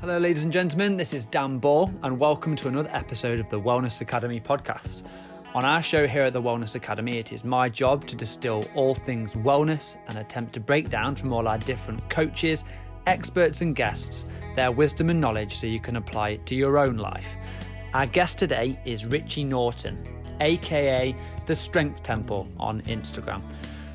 Hello, ladies and gentlemen, this is Dan Ball, and welcome to another episode of the Wellness Academy podcast. On our show here at the Wellness Academy, it is my job to distill all things wellness and attempt to break down from all our different coaches, experts and guests their wisdom and knowledge so you can apply it to your own life. Our guest today is Richie Norton, aka The Strength Temple on Instagram.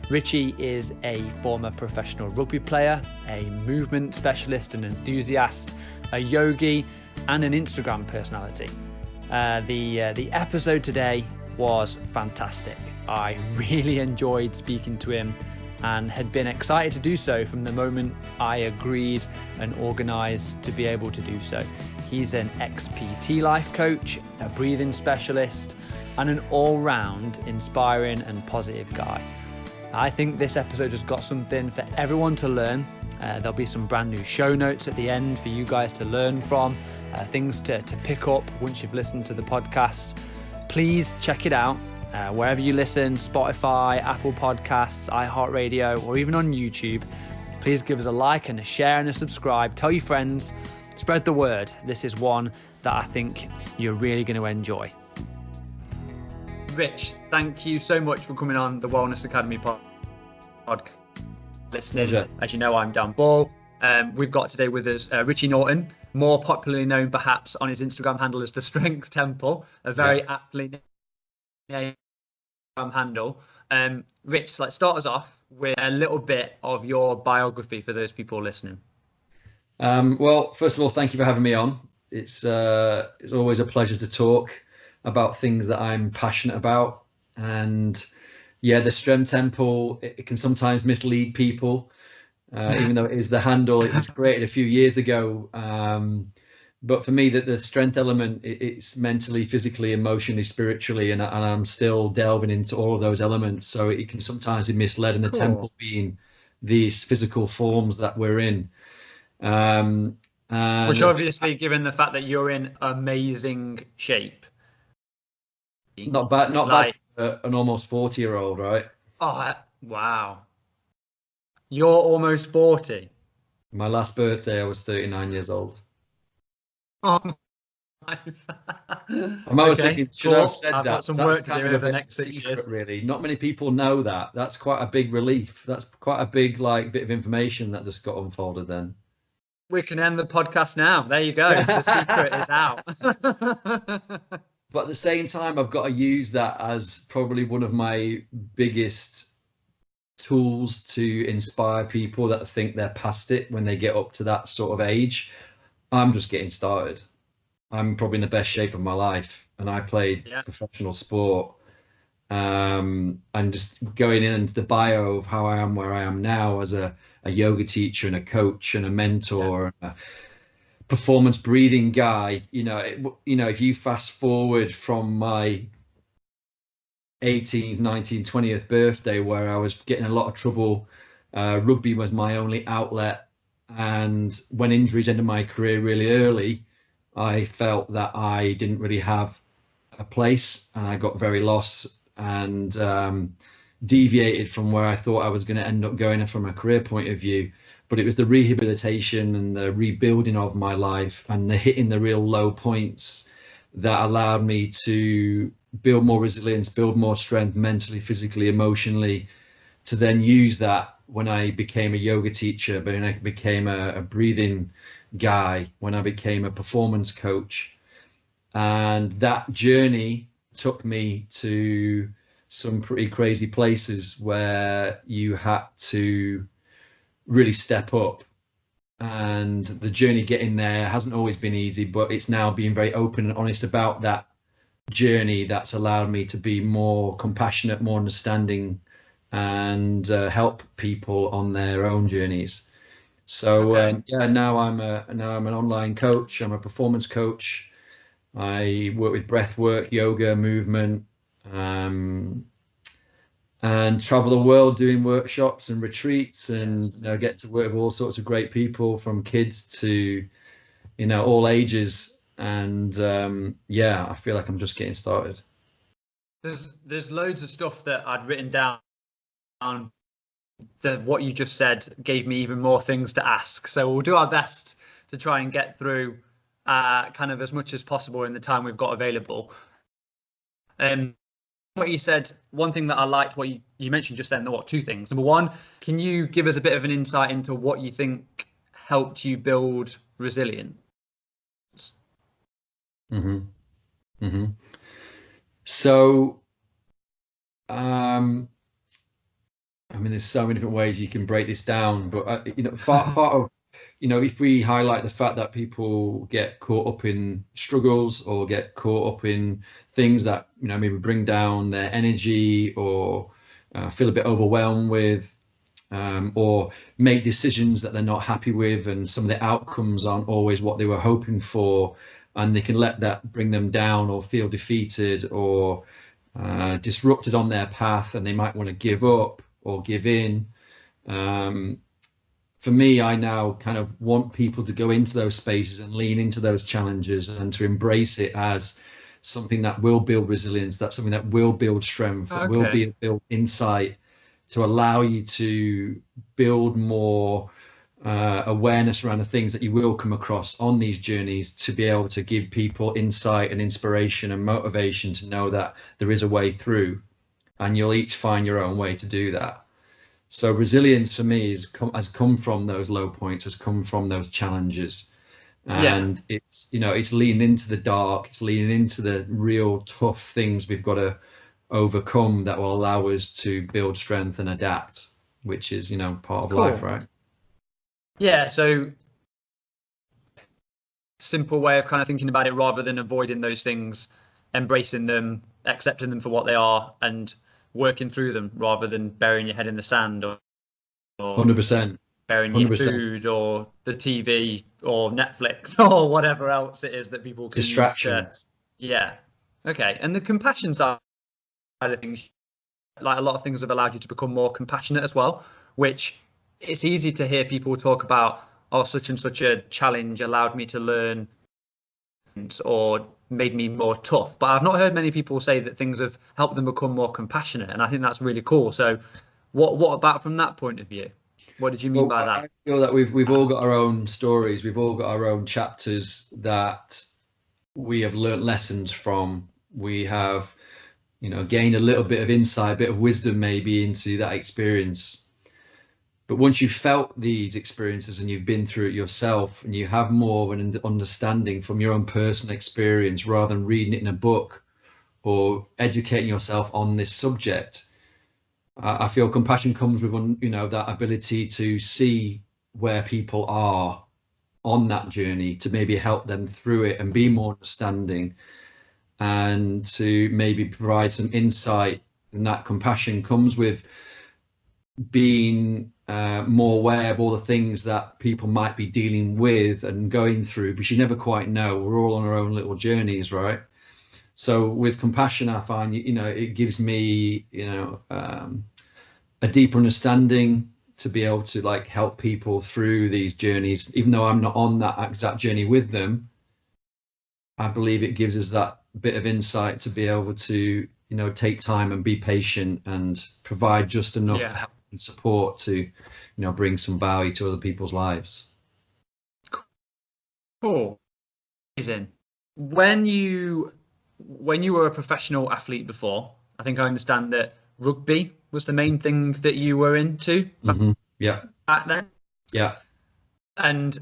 Richie is a former professional rugby player, a movement specialist and enthusiast, a yogi, and an Instagram personality. The episode today was fantastic. I really enjoyed speaking to him and had been excited to do so from the moment I agreed and organised to be able to do so. He's an ex-PT life coach, a breathing specialist, and an all-round inspiring and positive guy. I think this episode has got something for everyone to learn. There'll be some brand new show notes at the end for you guys to learn from, things to pick up once you've listened to the podcast. Please check it out wherever you listen, Spotify, Apple Podcasts, iHeartRadio, or even on YouTube. Please give us a like and a share and a subscribe. Tell your friends, spread the word. This is one that I think you're really going to enjoy. Rich, thank you so much for coming on the Wellness Academy podcast. Listening, as you know, I'm Dan Ball. We've got today with us Richie Norton, more popularly known perhaps on his Instagram handle as The Strength Temple, a very aptly named handle. Rich, let's start us off with a little bit of your biography for those people listening. Well, first of all, thank you for having me on. It's always a pleasure to talk about things that I'm passionate about. And yeah, the Strength Temple, it can sometimes mislead people, even though it is the handle. It was created a few years ago. But for me, the strength element, it's mentally, physically, emotionally, spiritually, and I'm still delving into all of those elements. So it can sometimes be misled, and the temple being these physical forms that we're in. Which obviously, given the fact that you're in amazing shape. Not bad for an almost 40-year-old, right? Oh, wow. You're almost 40. My last birthday, I was 39 years old. Oh, my. I was thinking, should I have said I've that? got some work to do over the next 6 years. Really, not many people know that. That's quite a big relief. That's quite a big bit of information that just got unfolded then. We can end the podcast now. There you go. The secret is out. But at the same time, I've got to use that as probably one of my biggest tools to inspire people that think they're past it when they get up to that sort of age. I'm just getting started. I'm probably in the best shape of my life, and I played professional sport. And just going into the bio of how I am where I am now as a yoga teacher and a coach and a mentor, and a performance breathing guy, if you fast forward from my 18th, 19th, 20th birthday, where I was getting a lot of trouble, rugby was my only outlet. And when injuries ended my career really early, I felt that I didn't really have a place, and I got very lost and deviated from where I thought I was going to end up going from a career point of view. But it was the rehabilitation and the rebuilding of my life and the hitting the real low points that allowed me to build more resilience, build more strength mentally, physically, emotionally, to then use that when I became a yoga teacher, when I became a breathing guy, when I became a performance coach. And that journey took me to some pretty crazy places where you had to really step up. And the journey getting there hasn't always been easy, but it's now being very open and honest about that journey that's allowed me to be more compassionate, more understanding, and help people on their own journeys. So now I'm an online coach. I'm a performance coach. I work with breath work, yoga, movement, and travel the world doing workshops and retreats, and get to work with all sorts of great people, from kids to all ages. And I feel like I'm just getting started. There's loads of stuff that I'd written down. What you just said gave me even more things to ask, so we'll do our best to try and get through kind of as much as possible in the time we've got available. What you said, one thing that I liked, what you mentioned just then, two things. Number one, can you give us a bit of an insight into what you think helped you build resilience? So, I mean, there's so many different ways you can break this down, but part of, if we highlight the fact that people get caught up in struggles or get caught up in things that maybe bring down their energy or feel a bit overwhelmed with, or make decisions that they're not happy with, and some of the outcomes aren't always what they were hoping for, and they can let that bring them down or feel defeated or disrupted on their path, and they might want to give up or give in. For me, I now kind of want people to go into those spaces and lean into those challenges and to embrace it as something that will build resilience, that's something that will build strength, that will build insight, to allow you to build more awareness around the things that you will come across on these journeys, to be able to give people insight and inspiration and motivation to know that there is a way through, and you'll each find your own way to do that. So resilience for me has come from those low points, has come from those challenges. And it's leaning into the dark, it's leaning into the real tough things we've got to overcome that will allow us to build strength and adapt, which is part of life, right? So simple way of kind of thinking about it, rather than avoiding those things, embracing them, accepting them for what they are, and working through them, rather than burying your head in the sand or 100%. burying your food or the TV or Netflix or whatever else it is that people can distractions. Okay. And the compassion side of things, like a lot of things have allowed you to become more compassionate as well, which it's easy to hear people talk about, such and such a challenge allowed me to learn or made me more tough. But I've not heard many people say that things have helped them become more compassionate. And I think that's really cool. So what about from that point of view? What did you mean by that? I feel that we've all got our own stories. We've all got our own chapters that we have learnt lessons from. We have, gained a little bit of insight, a bit of wisdom maybe into that experience. But once you've felt these experiences and you've been through it yourself, and you have more of an understanding from your own personal experience, rather than reading it in a book or educating yourself on this subject, I feel compassion comes with, that ability to see where people are on that journey, to maybe help them through it and be more understanding, and to maybe provide some insight. And that compassion comes with being more aware of all the things that people might be dealing with and going through, because you never quite know. We're all on our own little journeys, right? So with compassion, I find, it gives me, a deeper understanding to be able to help people through these journeys, even though I'm not on that exact journey with them. I believe it gives us that bit of insight to be able to, take time and be patient and provide just enough help and support to, bring some value to other people's lives. Cool. Amazing. When you were a professional athlete before, I think I understand that rugby was the main thing that you were into back then. Yeah. And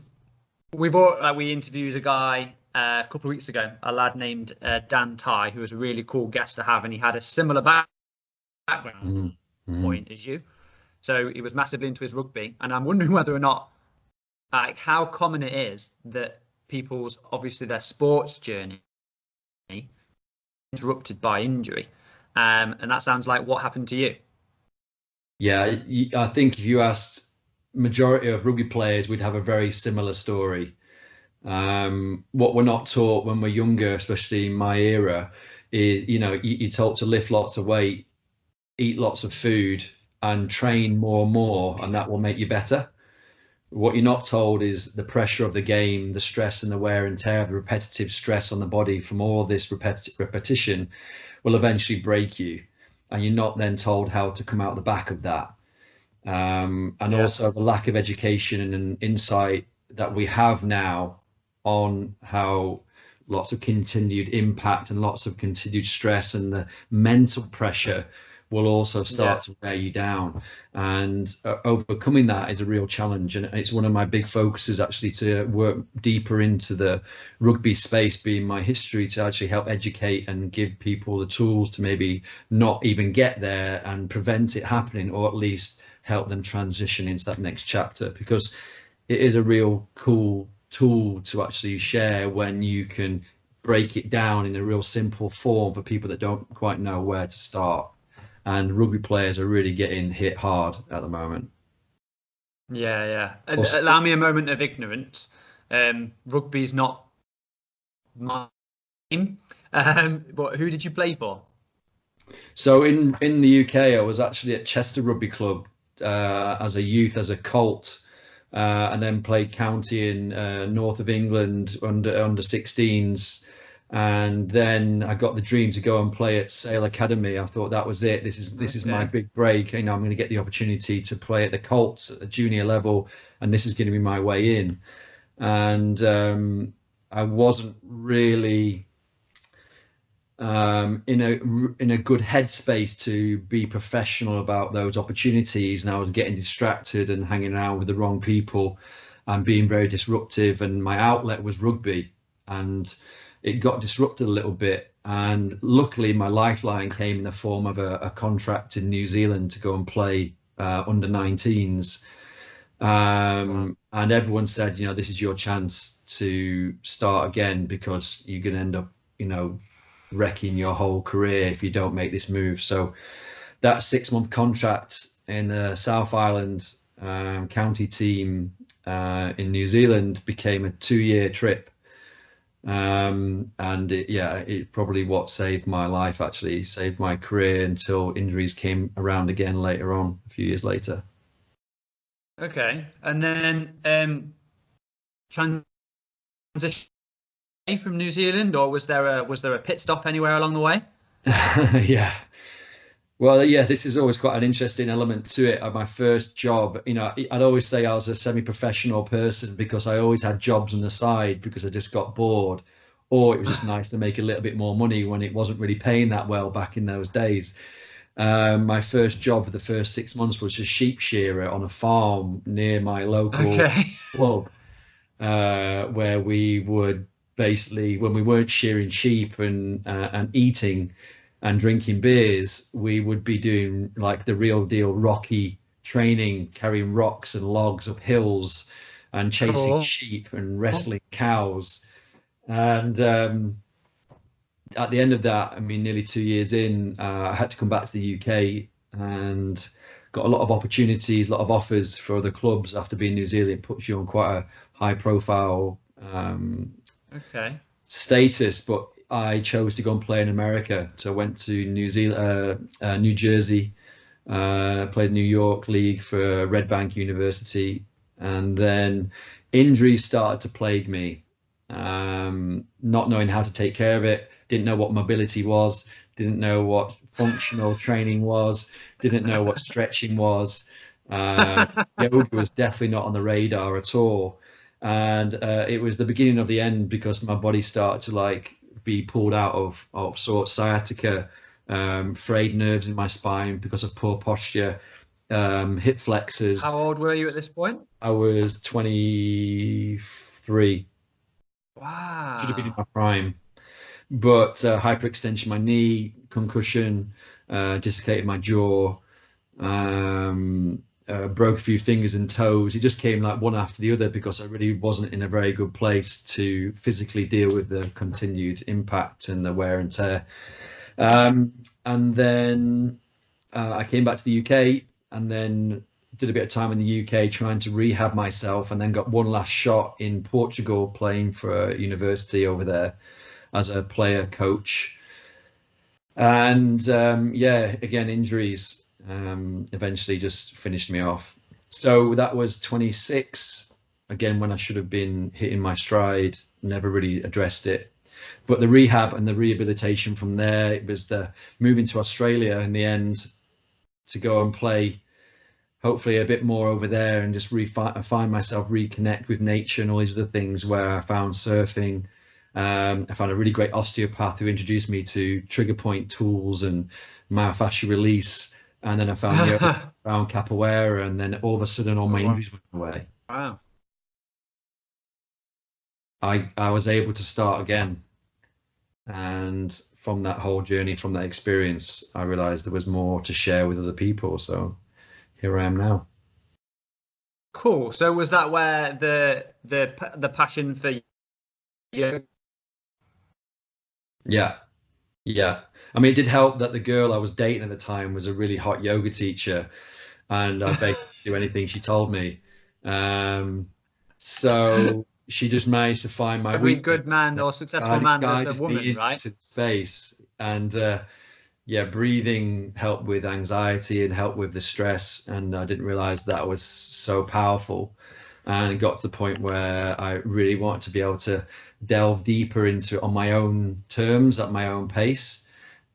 we interviewed a guy a couple of weeks ago, a lad named Dan Ty, who was a really cool guest to have, and he had a similar background point as you. So he was massively into his rugby, and I'm wondering whether or not, how common it is that people's, obviously their sports journey interrupted by injury. And that sounds like what happened to you. Yeah, I think if you asked majority of rugby players, we'd have a very similar story. What we're not taught when we're younger, especially in my era, is, you're taught to lift lots of weight, eat lots of food, and train more and more, and that will make you better. What you're not told is the pressure of the game, the stress and the wear and tear, the repetitive stress on the body from all this repetition will eventually break you, and you're not then told how to come out the back of that. Also the lack of education and insight that we have now on how lots of continued impact and lots of continued stress and the mental pressure will also start to wear you down. And overcoming that is a real challenge. And it's one of my big focuses actually to work deeper into the rugby space, being my history, to actually help educate and give people the tools to maybe not even get there and prevent it happening, or at least help them transition into that next chapter, because it is a real cool tool to actually share when you can break it down in a real simple form for people that don't quite know where to start. And rugby players are really getting hit hard at the moment. Yeah. Allow me a moment of ignorance. Rugby's not my game. But who did you play for? So in the UK, I was actually at Chester Rugby Club as a youth, as a colt, and then played county in north of England under 16s. And then I got the dream to go and play at Sale Academy. I thought that was it. This is my big break. You know, I'm going to get the opportunity to play at the Colts at the junior level, and this is going to be my way in. And I wasn't really in a good headspace to be professional about those opportunities, and I was getting distracted and hanging around with the wrong people and being very disruptive. And my outlet was rugby, and it got disrupted a little bit. And luckily my lifeline came in the form of a contract in New Zealand to go and play under 19s. And everyone said, you know, this is your chance to start again, because you're going to end up, you know, wrecking your whole career if you don't make this move. So that 6-month contract in the South Island county team in New Zealand became a 2-year trip. And it probably what saved my life, actually saved my career, until injuries came around again later on, a few years later. Okay. And then transition from New Zealand, or was there a pit stop anywhere along the way? Yeah. Well, yeah, this is always quite an interesting element to it. My first job, you know, I'd always say I was a semi-professional person because I always had jobs on the side because I just got bored, or it was just nice to make a little bit more money when it wasn't really paying that well back in those days. My first job for the first 6 months was a sheep shearer on a farm near my local club, where we would basically, when we weren't shearing sheep and eating and drinking beers, we would be doing like the real deal Rocky training, carrying rocks and logs up hills and chasing sheep and wrestling cows. And at the end of that, I mean, nearly 2 years in, I had to come back to the UK and got a lot of opportunities, a lot of offers for the clubs after being New Zealand. It puts you on quite a high profile status, but I chose to go and play in America. So I went to New Zealand, New Jersey, played New York League for Red Bank University, and then injuries started to plague me. Not knowing how to take care of it, didn't know what mobility was, didn't know what functional training was, didn't know what stretching was. Yoga was definitely not on the radar at all. And it was the beginning of the end, because my body started to like be pulled out of sort sciatica, frayed nerves in my spine because of poor posture, hip flexors. How old were you at this point? I was 23. Wow. Should have been in my prime. But hyperextension of my knee, concussion, dislocated my jaw, broke a few fingers and toes. It just came like one after the other, because I really wasn't in a very good place to physically deal with the continued impact and the wear and tear. And then I came back to the UK, and then did a bit of time in the UK trying to rehab myself, and then got one last shot in Portugal playing for a university over there as a player coach. And again, injuries eventually just finished me off. So that was 26, again, when I should have been hitting my stride, never really addressed it. But the rehab and the rehabilitation from there, it was the moving to Australia in the end to go and play hopefully a bit more over there and just find myself reconnect with nature and all these other things, where I found surfing. I found a really great osteopath who introduced me to trigger point tools and myofascial release. And then I found yoga, found capoeira, and then all of a sudden all my injuries went away. Wow. I was able to start again. And from that whole journey, from that experience, I realized there was more to share with other people. So here I am now. Cool. So was that where the passion for yoga? Yeah. Yeah. I mean, it did help that the girl I was dating at the time was a really hot yoga teacher, and I basically do anything she told me. Um, so she just managed to find my Every good weakness, man or successful man loves a guided woman, me right? into space. And yeah, breathing helped with anxiety and helped with the stress. And I didn't realize that was so powerful. And it got to the point where I really wanted to be able to delve deeper into it on my own terms, at my own pace.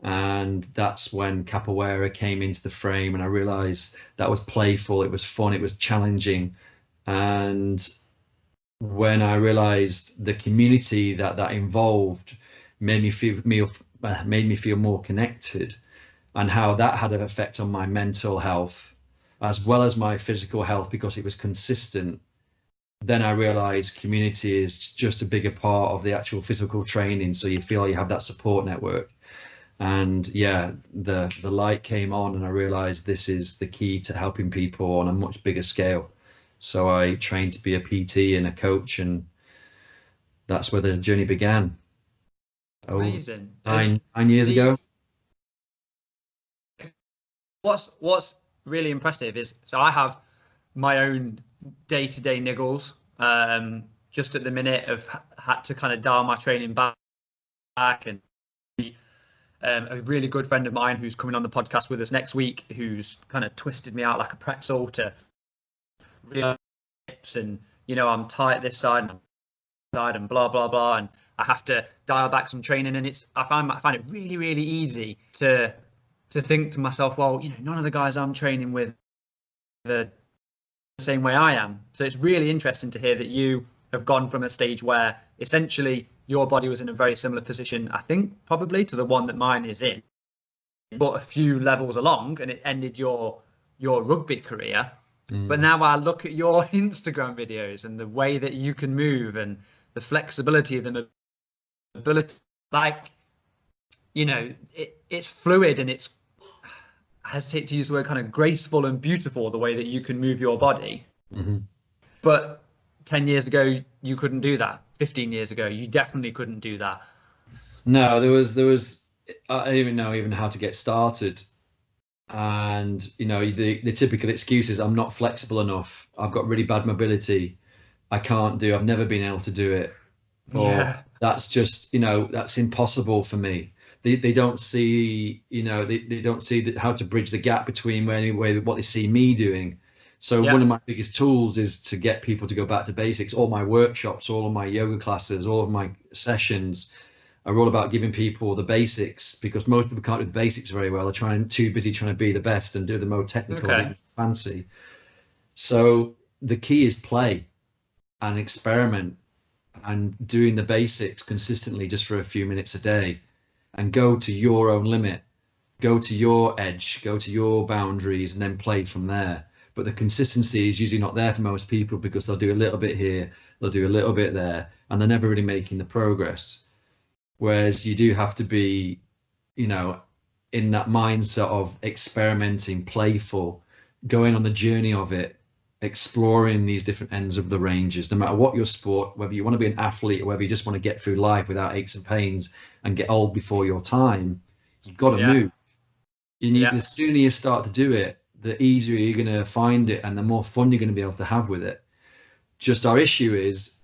And that's when capoeira came into the frame, and I realized that was playful, it was fun, it was challenging. And when I realized the community that involved made me feel more connected, and how that had an effect on my mental health as well as my physical health because it was consistent, then I realized community is just a bigger part of the actual physical training. So you feel you have that support network. And yeah, the light came on, and I realized this is the key to helping people on a much bigger scale. So I trained to be a PT and a coach, and that's where the journey began. Oh, Amazing. nine years The ago. what's really impressive is, so I have my own day-to-day niggles. Just at the minute, I've had to kind of dial my training back, and a really good friend of mine who's coming on the podcast with us next week, who's kind of twisted me out like a pretzel to real hips, and I'm tight this side and blah blah blah, and I have to dial back some training, and I find it really really easy to think to myself, well, none of the guys I'm training with are the same way I am. So it's really interesting to hear that you have gone from a stage where essentially your body was in a very similar position, I think probably to the one that mine is in, but a few levels along, and it ended your rugby career. But now I look at your Instagram videos and the way that you can move and the flexibility of the mobility, like, it's fluid, and it's, I hesitate to use the word, kind of graceful and beautiful, the way that you can move your body. Mm-hmm. But 10 years ago, you couldn't do that. 15 years ago, you definitely couldn't do that. No, there was I don't even know how to get started. And the typical excuse is I'm not flexible enough, I've got really bad mobility, I've never been able to do it, or that's just that's impossible for me. They don't see they don't see how to bridge the gap between what they see me doing. So one of my biggest tools is to get people to go back to basics. All my workshops, all of my yoga classes, all of my sessions are all about giving people the basics, because most people can't do the basics very well. They're too busy trying to be the best and do the more technical, fancy. So the key is play and experiment and doing the basics consistently, just for a few minutes a day, and go to your own limit, go to your edge, go to your boundaries, and then play from there. But the consistency is usually not there for most people, because they'll do a little bit here, they'll do a little bit there, and they're never really making the progress. Whereas you do have to be, in that mindset of experimenting, playful, going on the journey of it, exploring these different ends of the ranges, no matter what your sport, whether you want to be an athlete or whether you just want to get through life without aches and pains and get old before your time. You've got to move. The sooner you start to do it, the easier you're going to find it, and the more fun you're going to be able to have with it. Just our issue is,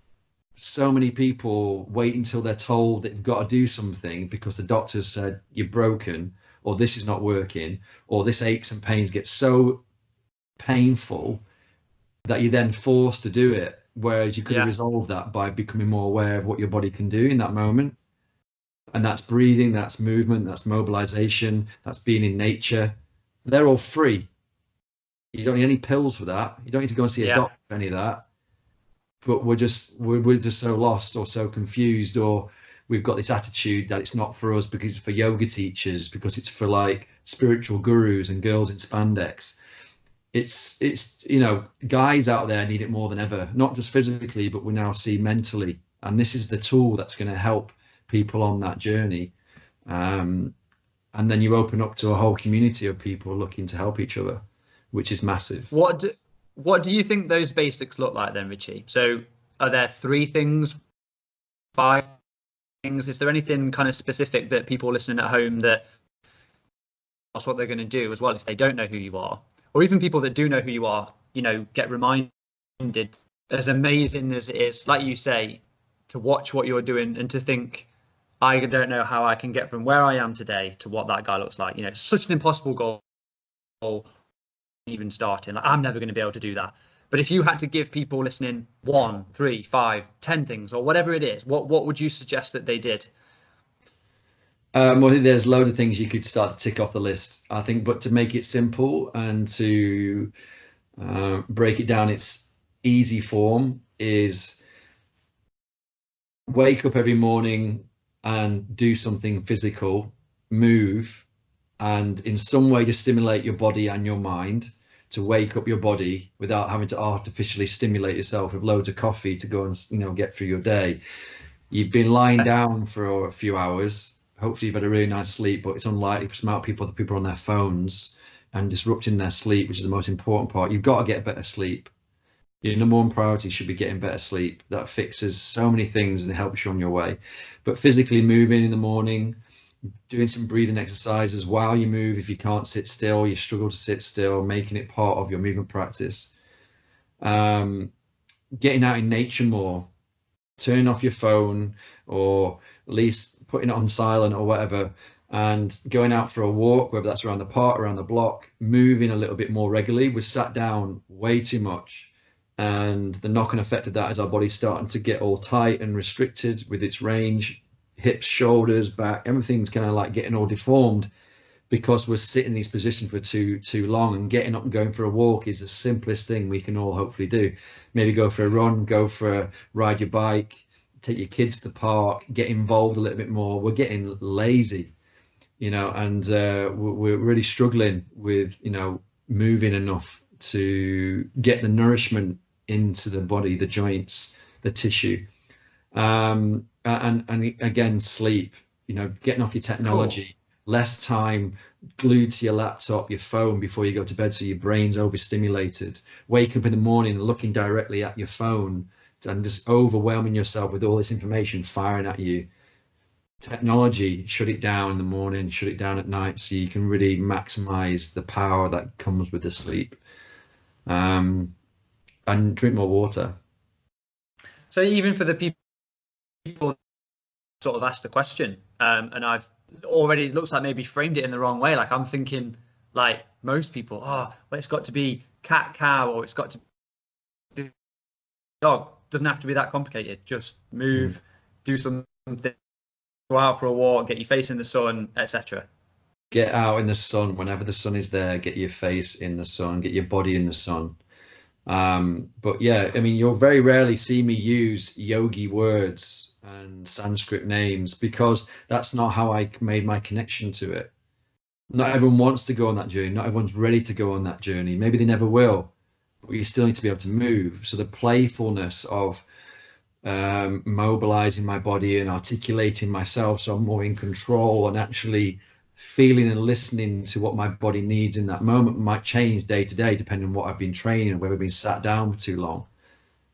so many people wait until they're told that they've got to do something because the doctors said you're broken, or this is not working, or this aches and pains get so painful that you're then forced to do it. Whereas you could have resolved that by becoming more aware of what your body can do in that moment. And that's breathing, that's movement, that's mobilization, that's being in nature. They're all free. You don't need any pills for that. You don't need to go and see a Yeah. doctor for any of that. But we're just so lost or so confused, or we've got this attitude that it's not for us because it's for yoga teachers, because it's for like spiritual gurus and girls in spandex. It's guys out there need it more than ever, not just physically, but we now see mentally. And this is the tool that's going to help people on that journey. Um, and then you open up to a whole community of people looking to help each other, which is massive. What do you think those basics look like then, Richie? So are there 3 things, 5 things? Is there anything kind of specific that people listening at home that's what they're going to do as well if they don't know who you are? Or even people that do know who you are, get reminded, as amazing as it is, like you say, to watch what you're doing and to think, I don't know how I can get from where I am today to what that guy looks like. It's such an impossible goal even starting. Like, I'm never going to be able to do that. But if you had to give people listening 1, 3, 5, 10 things or whatever it is, what would you suggest that they did? Well, there's loads of things you could start to tick off the list, I think, but to make it simple and to break it down, its easy form is wake up every morning and do something physical, move, and in some way to stimulate your body and your mind, to wake up your body without having to artificially stimulate yourself with loads of coffee to go and get through your day. You've been lying down for a few hours. Hopefully you've had a really nice sleep, but it's unlikely for smart people that people are on their phones and disrupting their sleep, which is the most important part. You've got to get better sleep. Your number one priority should be getting better sleep. That fixes so many things and helps you on your way. But physically moving in the morning, doing some breathing exercises while you move. If you can't sit still, you struggle to sit still, making it part of your movement practice. Getting out in nature more, turning off your phone, or at least putting it on silent or whatever, and going out for a walk, whether that's around the park, around the block, moving a little bit more regularly. We're sat down way too much. And the knock-on effect of that is our body's starting to get all tight and restricted with its range, hips, shoulders, back, everything's kind of like getting all deformed because we're sitting in these positions for too long. And getting up and going for a walk is the simplest thing we can all hopefully do. Maybe go for a run, ride your bike, take your kids to the park, get involved a little bit more. We're getting lazy, and we're really struggling with moving enough to get the nourishment into the body, the joints, the tissue. And again, sleep, getting off your technology, less time glued to your laptop, your phone before you go to bed, so your brain's overstimulated. Waking up in the morning and looking directly at your phone and just overwhelming yourself with all this information firing at you. Technology, shut it down in the morning, shut it down at night, so you can really maximize the power that comes with the sleep. And drink more water. So even for the people sort of asked the question, and I've already, it looks like maybe framed it in the wrong way. Like I'm thinking, like most people, well, it's got to be cat, cow, or it's got to be dog. Doesn't have to be that complicated. Just move, do something, go out for a walk, get your face in the sun, etc. Get out in the sun whenever the sun is there. Get your face in the sun. Get your body in the sun. But yeah, I mean, you'll very rarely see me use yogi words and Sanskrit names because that's not how I made my connection to it. Not everyone wants to go on that journey. Not everyone's ready to go on that journey. Maybe they never will, but you still need to be able to move. So the playfulness of mobilizing my body and articulating myself so I'm more in control and actually feeling and listening to what my body needs in that moment might change day to day depending on what I've been training and whether I've been sat down for too long.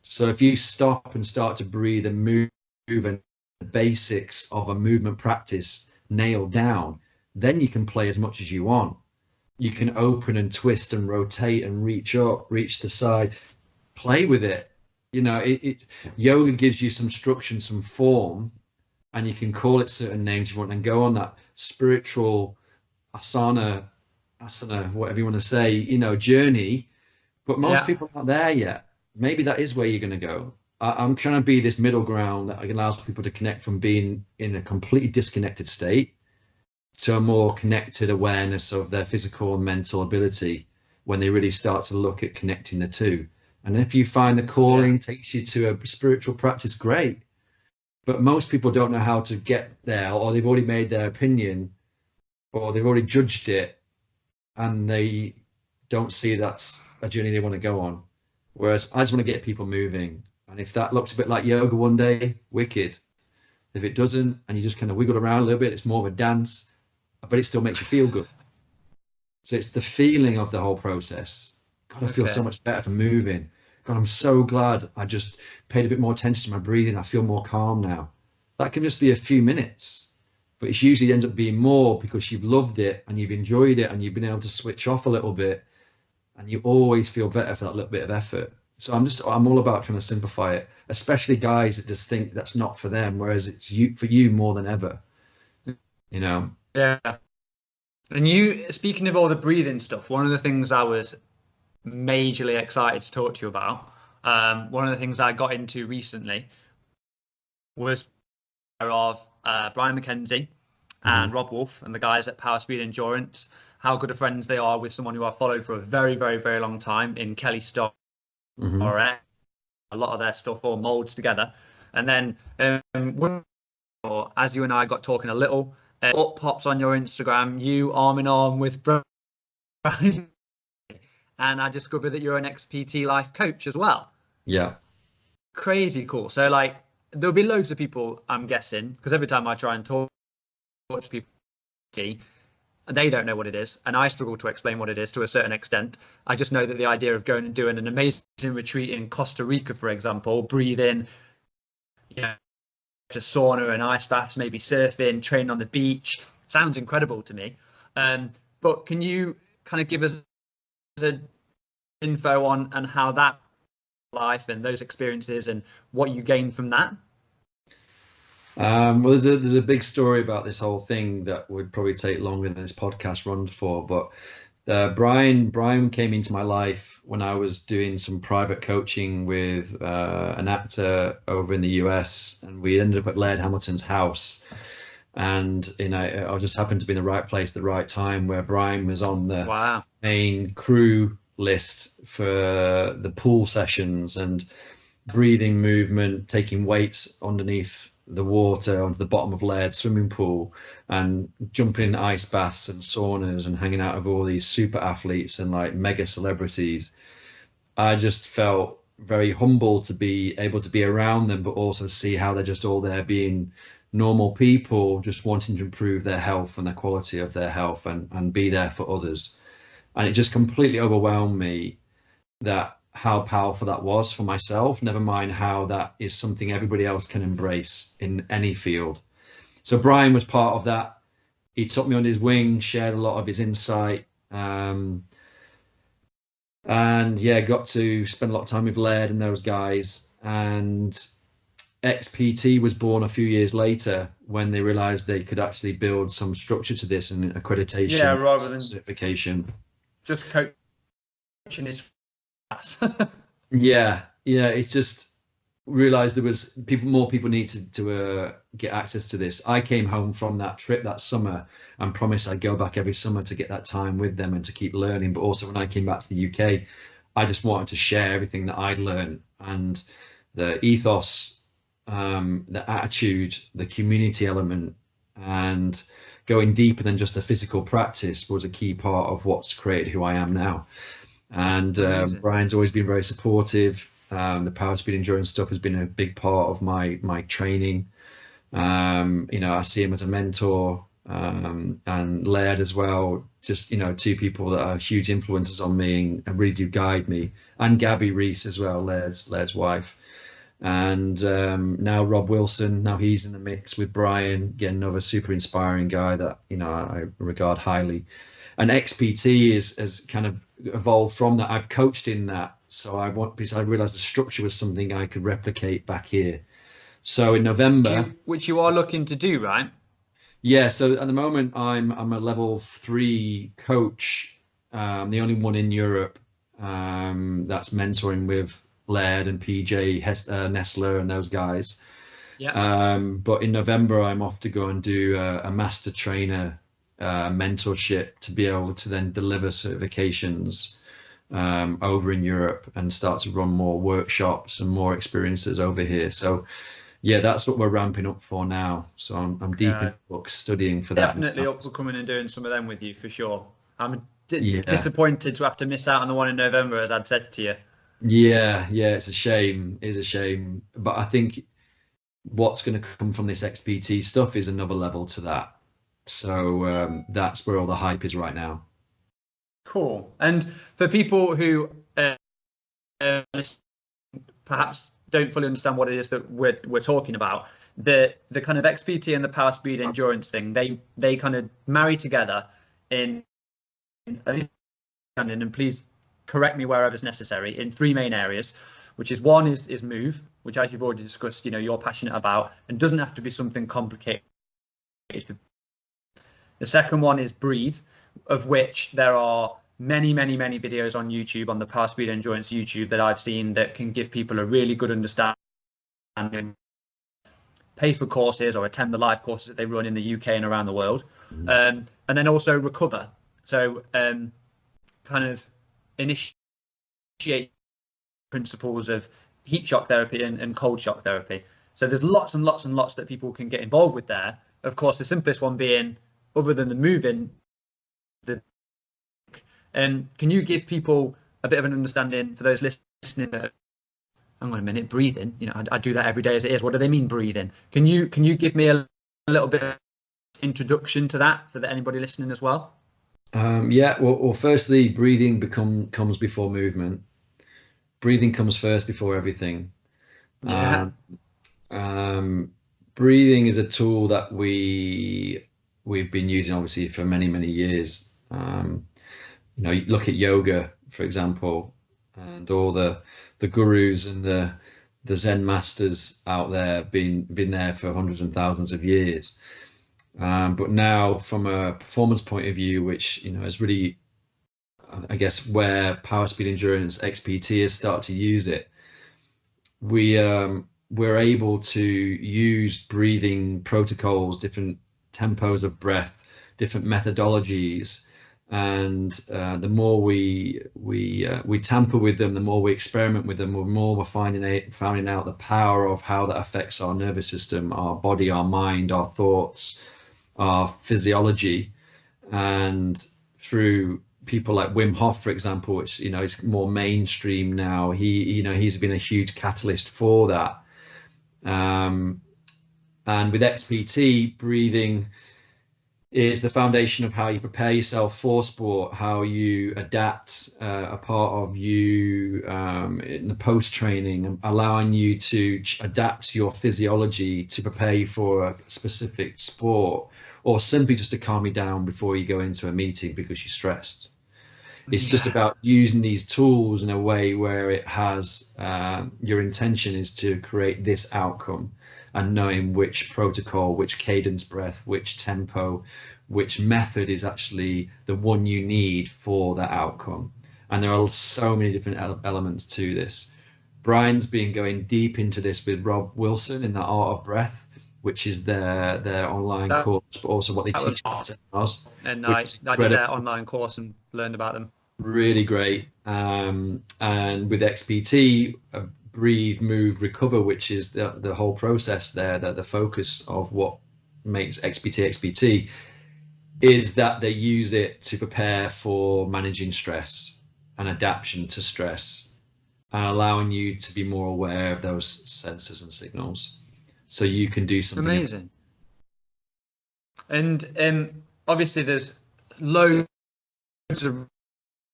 So if you stop and start to breathe and move and the basics of a movement practice nailed down, then you can play as much as you want. You can open and twist and rotate and reach up, reach the side, play with it. Yoga gives you some structure, some form, and you can call it certain names you want and go on that spiritual asana, whatever you want to say, journey. But most people aren't there yet. Maybe that is where you're going to go. I'm trying to be this middle ground that allows people to connect from being in a completely disconnected state to a more connected awareness of their physical and mental ability when they really start to look at connecting the two. And if you find the calling takes you to a spiritual practice, great. But most people don't know how to get there, or they've already made their opinion, or they've already judged it, and they don't see that's a journey they want to go on. Whereas I just want to get people moving. And if that looks a bit like yoga one day, wicked. If it doesn't, and you just kind of wiggle around a little bit, it's more of a dance, but it still makes you feel good. So it's the feeling of the whole process. God, I feel so much better for moving. God, I'm so glad I just paid a bit more attention to my breathing. I feel more calm now. That can just be a few minutes, but it usually ends up being more because you've loved it and you've enjoyed it and you've been able to switch off a little bit, and you always feel better for that little bit of effort. So I'm all about trying to simplify it, especially guys that just think that's not for them, whereas it's for you more than ever, you know? Yeah. And you, speaking of all the breathing stuff, one of the things I was majorly excited to talk to you about, one of the things I got into recently was of Brian McKenzie and Rob Wolf and the guys at Power Speed Endurance, how good of friends they are with someone who I've followed for a very, very, very long time in Kelly Starr. A lot of their stuff all molds together. And then as you and I got talking a little, up pops on your Instagram, you arm in arm with Brian. And I discovered that you're an ex-PT life coach as well. Yeah. Crazy cool. So like there'll be loads of people, I'm guessing, because every time I try and talk to people, they don't know what it is, and I struggle to explain what it is to a certain extent. I just know that the idea of going and doing an amazing retreat in Costa Rica, for example, breathe in, to sauna and ice baths, maybe surfing, training on the beach, sounds incredible to me. But can you kind of give us an info on how that life and those experiences and what you gained from that? Well, there's a big story about this whole thing that would probably take longer than this podcast runs for. But Brian came into my life when I was doing some private coaching with an actor over in the US, and we ended up at Laird Hamilton's house. And I just happened to be in the right place at the right time, where Brian was on the main crew list for the pool sessions and breathing movement, taking weights underneath the water onto the bottom of Laird swimming pool, and jumping in ice baths and saunas and hanging out with all these super athletes and like mega celebrities. I just felt very humbled to be able to be around them, but also see how they're just all there being normal people, just wanting to improve their health and the quality of their health and be there for others. And it just completely overwhelmed me that how powerful that was for myself, never mind how that is something everybody else can embrace in any field. So Brian was part of that. He took me on his wing, shared a lot of his insight, and got to spend a lot of time with Laird and those guys. And XPT was born a few years later when they realized they could actually build some structure to this and accreditation, rather than certification. Just coaching is it's just realized there was more people needed to get access to this. I came home from that trip that summer and promised I'd go back every summer to get that time with them and to keep learning. But also when I came back to the UK, I just wanted to share everything that I'd learned, and the ethos, the attitude, the community element, and going deeper than just the physical practice was a key part of what's created who I am now. And Brian's always been very supportive. The Power Speed Endurance stuff has been a big part of my training. I see him as a mentor, and Laird as well. Just, two people that are huge influences on me and really do guide me. And Gabby Reese as well, Laird's wife. And now Rob Wilson, now he's in the mix with Brian, again, another super inspiring guy that, I regard highly. And XPT has kind of evolved from that. I've coached in that. Because I realized the structure was something I could replicate back here. So in November, which you are looking to do, right? Yeah. So at the moment, I'm a level 3 coach, the only one in Europe that's mentoring with Laird and PJ Nestler and those guys. Yeah. But in November, I'm off to go and do a master trainer mentorship to be able to then deliver certifications over in Europe and start to run more workshops and more experiences over here. So yeah, that's what we're ramping up for now. So I'm deep in books studying for that Definitely now. up for coming and doing some of them with you for sure. I'm Yeah, disappointed to have to miss out on the one in November, as I'd said to you. yeah, it's a shame. It's a shame. But I think what's going to come from this XPT stuff is another level to that. So that's where all the hype is right now. Cool. And for people who perhaps don't fully understand what it is that we're talking about, the kind of XPT and the power speed endurance thing, they kind of marry together in at least, and please correct me wherever it's necessary, in three main areas, which is one is move, which, as you've already discussed, you're passionate about and doesn't have to be something complicated. The second one is breathe, of which there are many videos on YouTube, on the Power Speed Endurance YouTube, that I've seen that can give people a really good understanding. Pay for courses or attend the live courses that they run in the UK and around the world. And then also recover. So kind of initiate principles of heat shock therapy and cold shock therapy. So there's lots and lots that people can get involved with there. Of course, the simplest one being, other than the moving, can you give people a bit of an understanding, for those listening, that, hang on a minute, breathing, I do that every day as it is. What do they mean breathing? Can you give me a little bit of introduction to that for anybody listening as well? Yeah, well, firstly, breathing comes before movement. Breathing comes first before everything. Yeah. Breathing is a tool that we've been using obviously for many years. You look at yoga, for example, and all the gurus and the Zen masters out there been there for hundreds and thousands of years. But now, from a performance point of view, which is really, I guess, where Power Speed Endurance XPT has started to use it, we're able to use breathing protocols, different tempos of breath, different methodologies, and the more we tamper with them, the more we experiment with them, the more we're finding out the power of how that affects our nervous system, our body, our mind, our thoughts, our physiology. And through people like Wim Hof, for example, which is more mainstream now, he's been a huge catalyst for that. And with XPT, breathing is the foundation of how you prepare yourself for sport, how you adapt a part of you in the post-training, allowing you to adapt your physiology to prepare you for a specific sport, or simply just to calm you down before you go into a meeting because you're stressed. It's just about using these tools in a way where it has your intention is to create this outcome, and knowing which protocol, which cadence breath, which tempo, which method is actually the one you need for that outcome. And there are so many different elements to this. Brian's been going deep into this with Rob Wilson in the Art of Breath, which is their online course, but also what they teach at seminars. And I did their online course and learned about them. Really great. And with XPT, breathe, move, recover, which is the whole process there, the focus of what makes XPT, is that they use it to prepare for managing stress and adaptation to stress, and allowing you to be more aware of those sensors and signals, so you can do something amazing. And obviously there's loads of,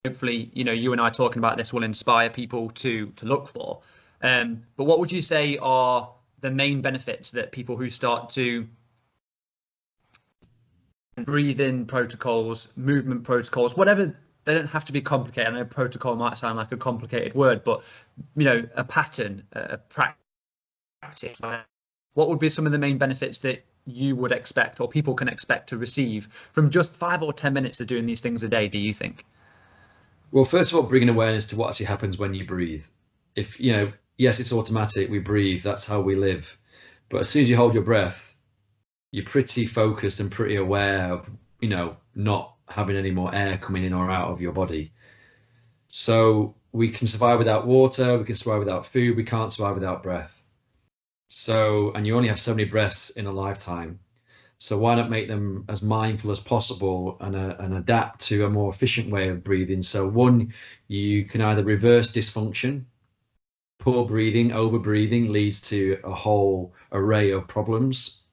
hopefully you and I talking about this will inspire people to look for, but what would you say are the main benefits that people who start to breathing protocols, movement protocols, whatever, they don't have to be complicated. I know protocol might sound like a complicated word, but a pattern, a practice, what would be some of the main benefits that you would expect, or people can expect to receive from just 5 or 10 minutes of doing these things a day, do you think? Well, first of all, bringing awareness to what actually happens when you breathe. If yes, it's automatic, we breathe, that's how we live, but as soon as you hold your breath, you're pretty focused and pretty aware of not having any more air coming in or out of your body. So we can survive without water, we can survive without food, we can't survive without breath. So, and you only have so many breaths in a lifetime. So why not make them as mindful as possible and adapt to a more efficient way of breathing? So one, you can either reverse dysfunction. Poor breathing, over breathing leads to a whole array of problems.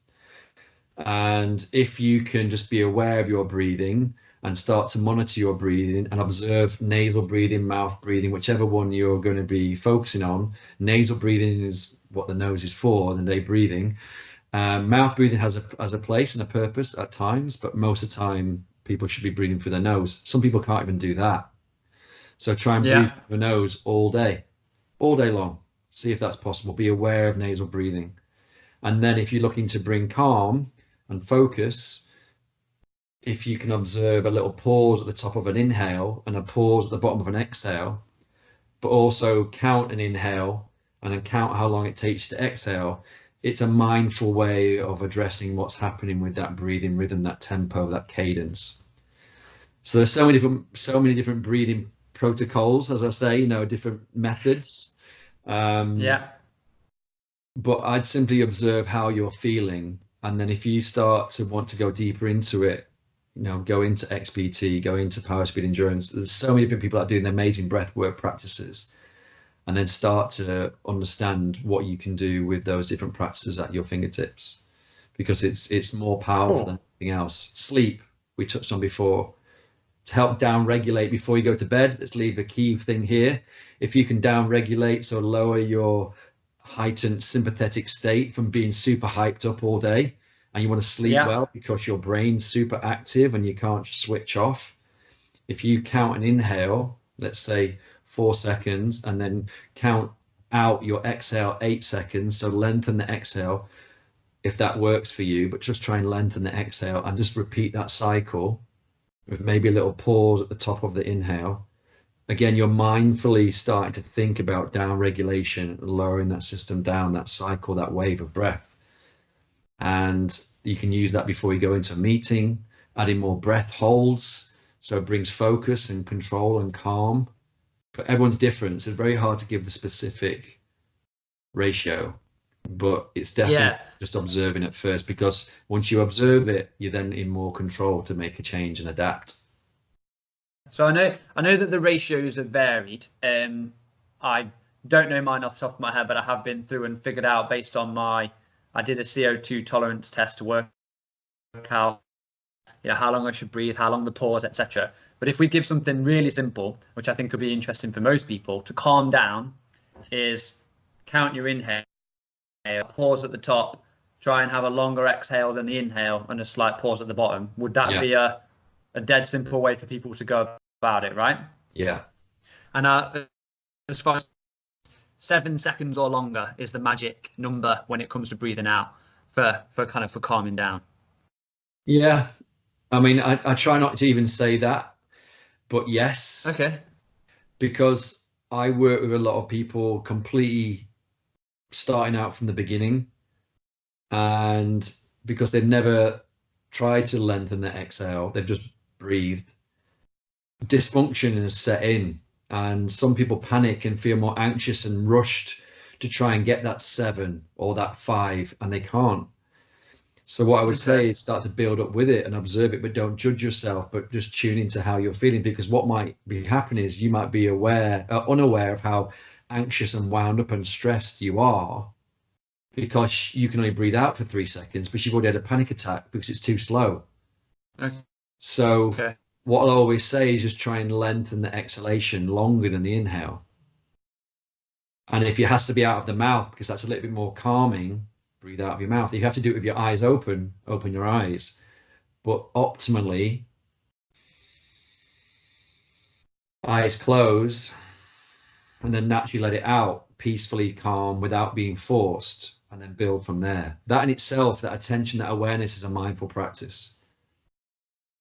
And if you can just be aware of your breathing and start to monitor your breathing and observe nasal breathing, mouth breathing, whichever one you're going to be focusing on. Nasal breathing is what the nose is for, the day breathing. Mouth breathing has a place and a purpose at times, but most of the time people should be breathing through their nose. Some people can't even do that. So try and breathe Yeah. through the nose all day long. See if that's possible. Be aware of nasal breathing. And then if you're looking to bring calm and focus, if you can observe a little pause at the top of an inhale and a pause at the bottom of an exhale, but also count an inhale and then count how long it takes to exhale, it's a mindful way of addressing what's happening with that breathing rhythm, that tempo, that cadence. So there's so many different breathing protocols, as I say, different methods. Yeah. But I'd simply observe how you're feeling. And then if you start to want to go deeper into it, go into XPT, go into power speed endurance. There's so many different people that are doing amazing breath work practices, and then start to understand what you can do with those different practices at your fingertips, because it's more powerful than anything else. Sleep, we touched on before. To help down regulate before you go to bed, let's leave a key thing here. If you can down regulate, so lower your heightened sympathetic state from being super hyped up all day, and you want to sleep well because your brain's super active and you can't just switch off. If you count an inhale, let's say 4 seconds, and then count out your exhale 8 seconds, so lengthen the exhale if that works for you, but just try and lengthen the exhale and just repeat that cycle with maybe a little pause at the top of the inhale. Again, you're mindfully starting to think about down regulation, lowering that system down, that cycle, that wave of breath. And you can use that before you go into a meeting, adding more breath holds. So it brings focus and control and calm. But everyone's different. So it's very hard to give the specific ratio, but it's definitely just observing it first, because once you observe it, you're then in more control to make a change and adapt. So I know that the ratios are varied. I don't know mine off the top of my head, but I have been through and figured out based on I did a CO2 tolerance test to work out, how long I should breathe, how long the pause, etc. But if we give something really simple, which I think could be interesting for most people to calm down, is count your inhale, pause at the top, try and have a longer exhale than the inhale and a slight pause at the bottom. Would that be a dead simple way for people to go about it, right? Yeah. And as far as 7 seconds or longer is the magic number when it comes to breathing out for calming down. Yeah. I mean, I try not to even say that, but yes. Okay. Because I work with a lot of people completely starting out from the beginning, and because they've never tried to lengthen their exhale, they've just breathed. Dysfunction has set in, and some people panic and feel more anxious and rushed to try and get that 7 or that 5, and they can't. So what I would say is start to build up with it and observe it, but don't judge yourself, but just tune into how you're feeling, because what might be happening is you might be unaware of how anxious and wound up and stressed you are, because you can only breathe out for 3 seconds, but you've already had a panic attack because it's too slow. So what I'll always say is just try and lengthen the exhalation longer than the inhale. And if it has to be out of the mouth, because that's a little bit more calming, breathe out of your mouth. If you have to do it with your eyes open your eyes. But optimally, eyes closed, and then naturally let it out, peacefully, calm, without being forced, and then build from there. That in itself, that attention, that awareness is a mindful practice.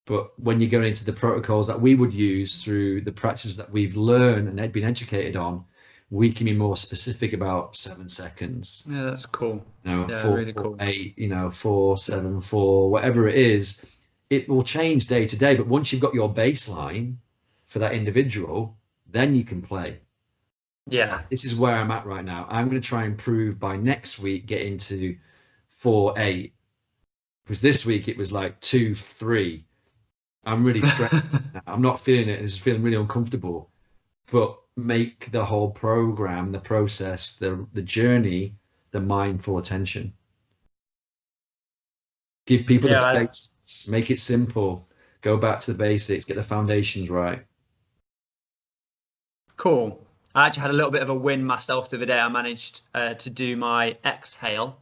But when you're going into the protocols that we would use through the practices that we've learned and been educated on, we can be more specific about 7 seconds. Yeah, that's cool. 4, really cool. 8, 4, 7, 4, whatever it is. It will change day to day, but once you've got your baseline for that individual, then you can play. Yeah. This is where I'm at right now. I'm going to try and improve by next week, get into 4-8, because this week it was like 2-3. I'm really stressed. I'm not feeling it. It's feeling really uncomfortable. But make the whole program, the process, the journey, the mindful attention. Give people the Yeah, basics, make it simple. Go back to the basics, get the foundations right. cool. I actually had a little bit of a win myself the other day. I managed to do my exhale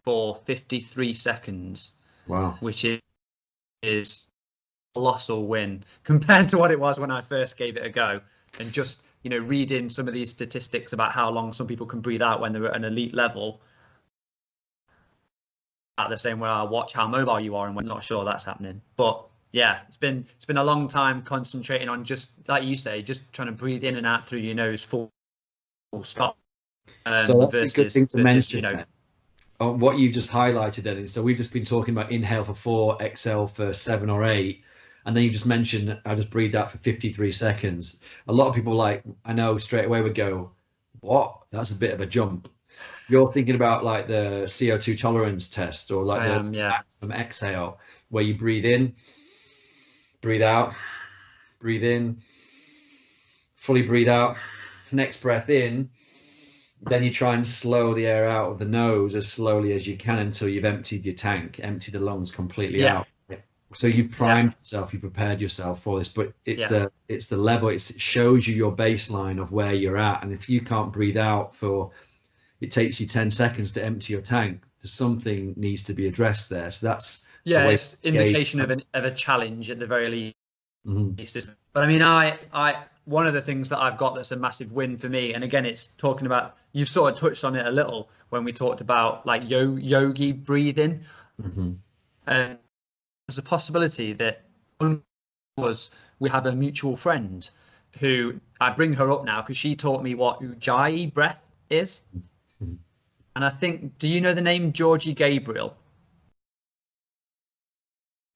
for 53 seconds, Wow. which is a colossal win compared to what it was when I first gave it a go. And just, reading some of these statistics about how long some people can breathe out when they're at an elite level, at the same way I watch how mobile you are and we're not sure that's happening. But yeah, it's been a long time concentrating on, just like you say, just trying to breathe in and out through your nose full stop. So that's a good thing to mention. Versus, What you've just highlighted then is, so we've just been talking about inhale for 4, exhale for 7 or 8, and then you just mentioned I just breathed out for 53 seconds. A lot of people, I know straight away would go, what? That's a bit of a jump. You're thinking about like the CO2 tolerance test, or like the maximum exhale, where you breathe in, breathe out, breathe in, fully breathe out, next breath in. Then you try and slow the air out of the nose as slowly as you can until you've emptied your tank, empty the lungs completely out. So you primed yourself, you prepared yourself for this, but it's the level. It shows you your baseline of where you're at, and if you can't breathe out it takes you 10 seconds to empty your tank, something needs to be addressed there. So that's it's indication of a challenge at the very least. Mm-hmm. But I mean, I one of the things that I've got that's a massive win for me, and again, it's talking about, you've sort of touched on it a little when we talked about like yogi breathing. Mm-hmm. And there's a possibility that we have a mutual friend who, I bring her up now because she taught me what Ujjayi breath is. Mm-hmm. And I think, do you know the name Georgie Gabriel?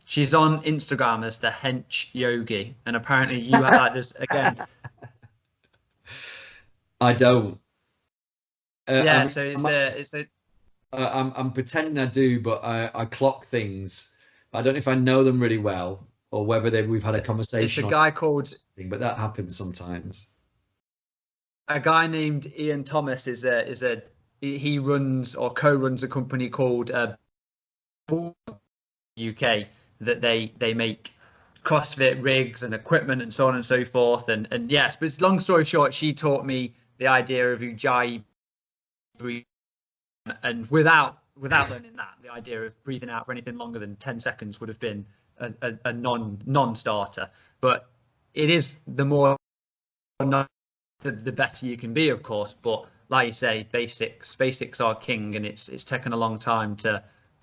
She's on Instagram as the Hench Yogi, and apparently you have like this again. I don't. I'm pretending I do, but I clock things. I don't know if I know them really well or whether we've had a conversation. It's a guy called, but that happens sometimes. A guy named Ian Thomas he runs or co-runs a company called UK, that they make CrossFit rigs and equipment and so on and so forth. And yes, but long story short, she taught me the idea of Ujjayi breathing, and without learning that, the idea of breathing out for anything longer than 10 seconds would have been a non-starter. But it is, the more the better you can be, of course. But like you say, basics are king, and it's taken a long time to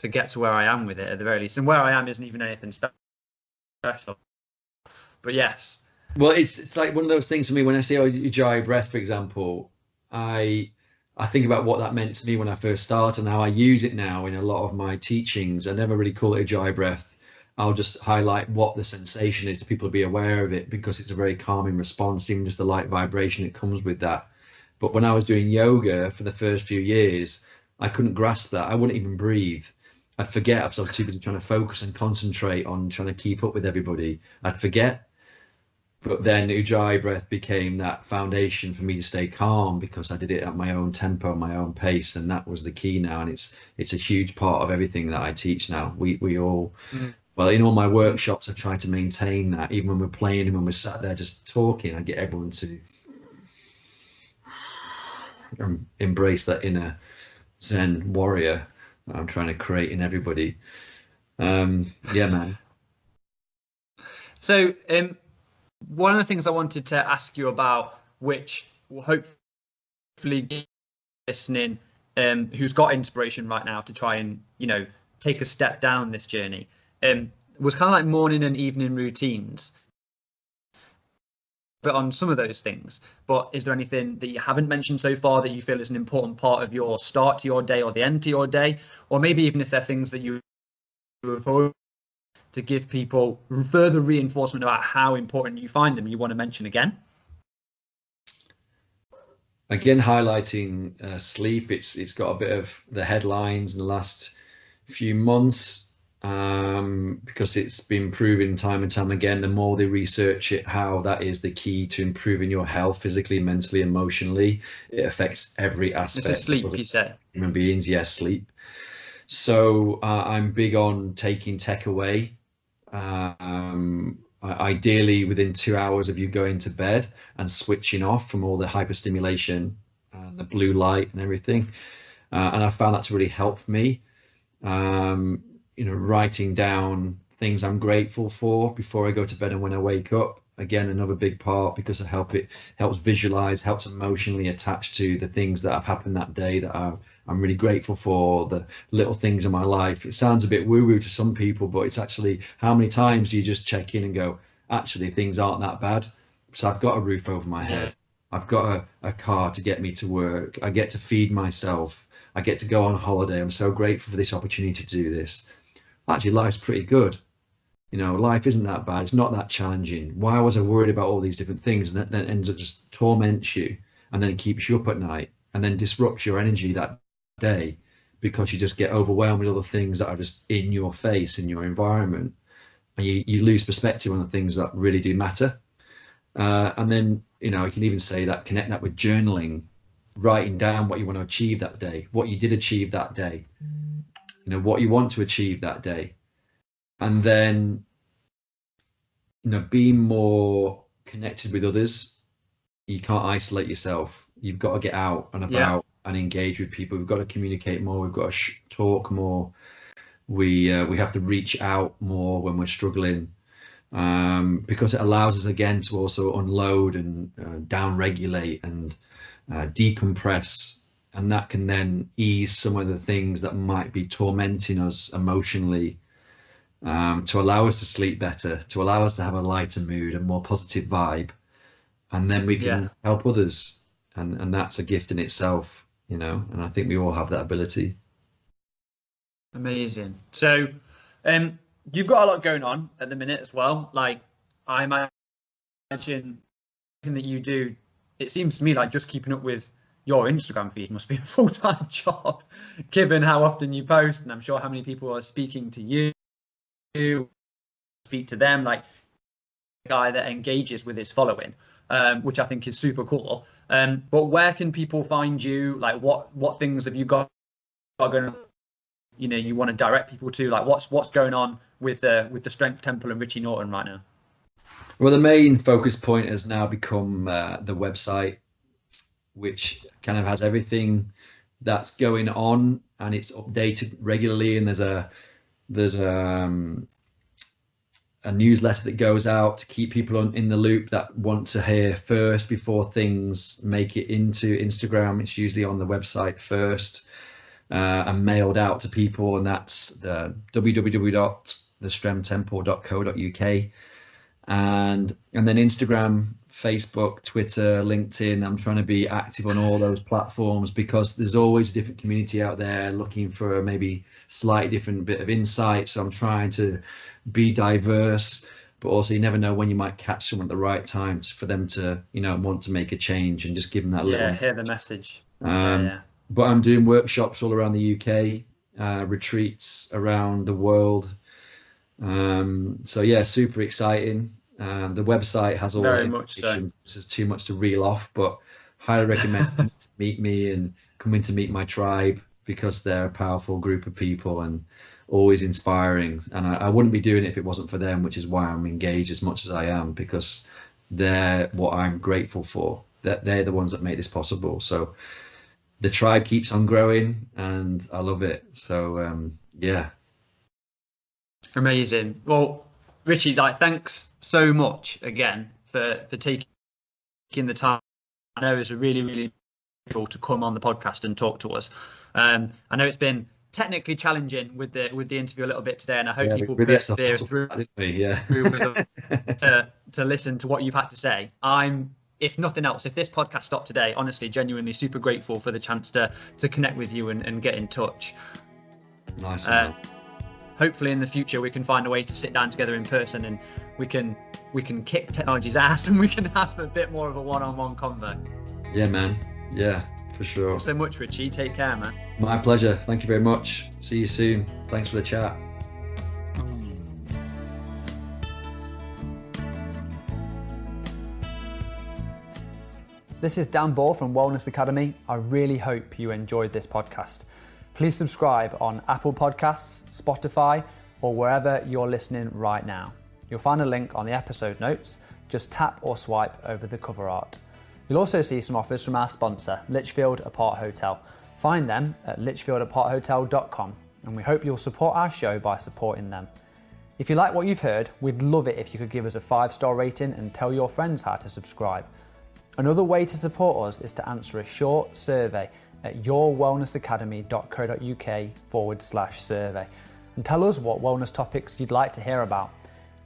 get to where I am with it, at the very least. And where I am isn't even anything special. But yes. Well, it's like one of those things for me when I say Ujjayi breath, for example. I think about what that meant to me when I first started and how I use it now in a lot of my teachings. I never really call it Ujjayi breath. I'll just highlight what the sensation is, so people be aware of it, because it's a very calming response, even just the light vibration that comes with that. But when I was doing yoga for the first few years, I couldn't grasp that. I wouldn't even breathe. I'd forget. I was too busy trying to focus and concentrate on trying to keep up with everybody. I'd forget. But then Ujjayi breath became that foundation for me to stay calm, because I did it at my own tempo, my own pace, and that was the key now. And it's a huge part of everything that I teach now. We all, well, in all my workshops, I try to maintain that. Even when we're playing and when we're sat there just talking, I get everyone to embrace that inner Zen warrior that I'm trying to create in everybody. Yeah, man. So, one of the things I wanted to ask you about, which will hopefully be listening, who's got inspiration right now to try and, take a step down this journey, was kind of like morning and evening routines. But on some of those things, but is there anything that you haven't mentioned so far that you feel is an important part of your start to your day or the end to your day? Or maybe even if they're things that you avoid, to give people further reinforcement about how important you find them, you want to mention again? again, highlighting sleep. It's got a bit of the headlines in the last few months, because it's been proven time and time again. The more they research it, how that is the key to improving your health physically, mentally, emotionally. It affects every aspect. This is sleep, you say? Human beings, yes, sleep. So I'm big on taking tech away. Ideally within 2 hours of you going to bed, and switching off from all the hyperstimulation and the blue light and everything. And I found that to really help me. Writing down things I'm grateful for before I go to bed and when I wake up. Again, another big part, because it helps visualize, helps emotionally attach to the things that have happened that day that I'm really grateful for, the little things in my life. It sounds a bit woo-woo to some people, but it's actually, how many times do you just check in and go, actually, things aren't that bad. So I've got a roof over my head. I've got a car to get me to work. I get to feed myself. I get to go on holiday. I'm so grateful for this opportunity to do this. Actually, life's pretty good. Life isn't that bad. It's not that challenging. Why was I worried about all these different things? And that then ends up just torments you, and then keeps you up at night, and then disrupts your energy that day, because you just get overwhelmed with other things that are just in your face, in your environment, and you lose perspective on the things that really do matter. And then, you can even say that, connect that with journaling, writing down what you want to achieve that day, what you did achieve that day, what you want to achieve that day. And then, being more connected with others. You can't isolate yourself. You've got to get out and about and engage with people. We've got to communicate more. We've got to talk more. We have to reach out more when we're struggling, because it allows us again to also unload and down-regulate and decompress. And that can then ease some of the things that might be tormenting us emotionally, to allow us to sleep better, to allow us to have a lighter mood and more positive vibe. And then we can help others. And that's a gift in itself, and I think we all have that ability. Amazing. So you've got a lot going on at the minute as well. Like, I imagine everything that you do, it seems to me like just keeping up with your Instagram feed must be a full-time job, given how often you post, and I'm sure how many people are speaking to you, speak to them, like a guy that engages with his following, which I think is super cool. But where can people find you? Like, what things have you got going on? You want to direct people to, like, what's going on with the Strength Temple and Richie Norton right now? Well, the main focus point has now become the website, which kind of has everything that's going on, and it's updated regularly. And there's a newsletter that goes out to keep people in the loop that want to hear first before things make it into Instagram. It's usually on the website first, and mailed out to people, and that's the www.thestremtemple.co.uk. And then Instagram, Facebook, Twitter, LinkedIn. I'm trying to be active on all those platforms, because there's always a different community out there looking for a maybe slightly different bit of insight. So I'm trying to be diverse, but also you never know when you might catch someone at the right time for them to, want to make a change, and just give them that little. Hear the message. But I'm doing workshops all around the UK, retreats around the world. So yeah, super exciting. The website has all very much so. This is too much to reel off, but highly recommend to meet me and come in to meet my tribe, because they're a powerful group of people and always inspiring. And I wouldn't be doing it if it wasn't for them, which is why I'm engaged as much as I am, because they're what I'm grateful for. That they're the ones that make this possible. So the tribe keeps on growing, and I love it. So yeah. Amazing. Well, Richie, thanks so much again for taking the time. I know it's really, really cool to come on the podcast and talk to us. I know it's been technically challenging with the interview a little bit today, and I hope people persevere through to listen to what you've had to say. If nothing else, if this podcast stopped today, honestly, genuinely super grateful for the chance to connect with you and get in touch. Nice. Hopefully in the future we can find a way to sit down together in person, and we can kick technology's ass, and we can have a bit more of a one-on-one convo. Yeah, man. Yeah, for sure. Thanks so much, Richie. Take care, man. My pleasure. Thank you very much. See you soon. Thanks for the chat. This is Dan Ball from Wellness Academy. I really hope you enjoyed this podcast. Please subscribe on Apple Podcasts, Spotify, or wherever you're listening right now. You'll find a link on the episode notes. Just tap or swipe over the cover art. You'll also see some offers from our sponsor, Lichfield Apart Hotel. Find them at lichfieldaparthotel.com, and we hope you'll support our show by supporting them. If you like what you've heard, we'd love it if you could give us a 5-star rating and tell your friends how to subscribe. Another way to support us is to answer a short survey at yourwellnessacademy.co.uk/survey and tell us what wellness topics you'd like to hear about.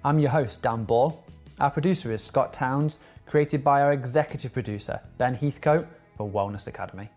I'm your host, Dan Ball. Our producer is Scott Towns, created by our executive producer, Ben Heathcote for Wellness Academy.